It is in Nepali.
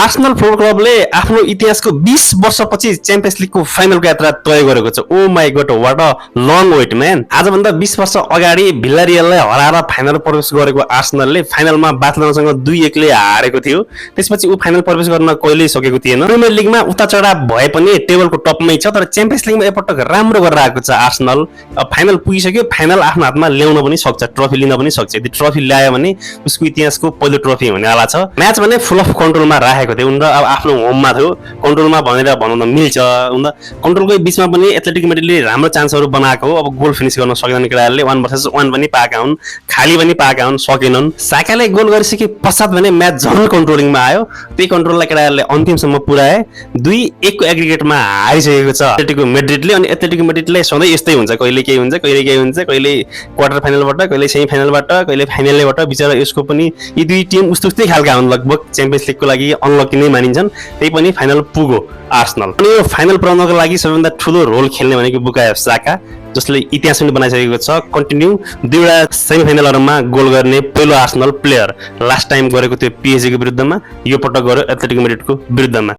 आर्सेनल फुटबल क्लबले आफ्नो इतिहासको 20 वर्षपछि च्याम्पियन्स लिगको फाइनलको यात्रा तय गरेको छ। Oh my god, what a long wait man. आजभन्दा 20 वर्ष अगाडि भिलारियललाई हराएर फाइनल प्रवेश गरेको आर्सेनलले फाइनलमा बार्सिलोनासँग 2-1 ले हारेको थियो। त्यसपछि ऊ फाइनल प्रवेश गर्न कहिल्यै सकेको थिएन। प्रिमियर लिगमा उता चढा भए पनि टेबलको टपमै छ, तर च्याम्पियन्स लिगमा एकपटक राम्रो गरेर आएको छ आर्सेनल। अब फाइनल पुगिसक्यो, फाइनल आफ्नो हातमा ल्याउन पनि सक्छ, ट्रफी लिन पनि सक्छ। यदि ट्रफी ल्यायो भने उसको इतिहासको पहिलो ट्रफी हुनेवाला छ। म्याच भने फुल अफ कन्ट्रोलमा राखेको थियो उनीहरू, अब आफ्नो होममा थियो, कन्ट्रोलमा भनेर भन्न मिल्छ। कन्ट्रोलकै बिचमा पनि एथलेटिक मेड्रिडले राम्रो चान्सहरू बनाएको हो। अब गोल फिनिस गर्न सकेनन् केटाहरूले, 1 वर्सेस 1 पनि पाएका हुन्, खाली पनि पाएका हुन्, सकेनन्। साकाले गोल गरिसके पश्चात भने म्याच झन् कन्ट्रोलिङमा आयो। त्यही कन्ट्रोललाई केटाहरूले अन्तिमसम्म पुर्याए। 2-1 को एग्रिगेटमा हारिसकेको छ एथलेटिक मेड्रिडले। अनि एथलेटिक मेड्रिडले सधैँ यस्तै हुन्छ, कहिले केही हुन्छ, कहिले केही हुन्छ, कहिले क्वार्टर फाइनलबाट, कहिले सेमी फाइनलबाट, कहिले फाइनलबाट। बिचरा यसको पनि यी दुई टिम उस्तै खालका हुन्, लगभग च्याम्पियन्स लिगको लागि अनलकी नै मानिन्छन्। त्यही पनि फाइनल पुग्यो आर्सेनल। अनि यो फाइनल पुर्याउनको लागि सबैभन्दा ठुलो रोल खेल्ने भनेको बुकायो साका, जसले इतिहास पनि बनाइसकेको छ। कन्टिन्यू 2वटा सेमी फाइनलहरूमा गोल गर्ने पहिलो आर्सेनल प्लेयर। लास्ट टाइम गरेको थियो पिएसजी को विरुद्धमा, यो पटक गर्यो एथलेटिक मेड्रिडको विरुद्धमा।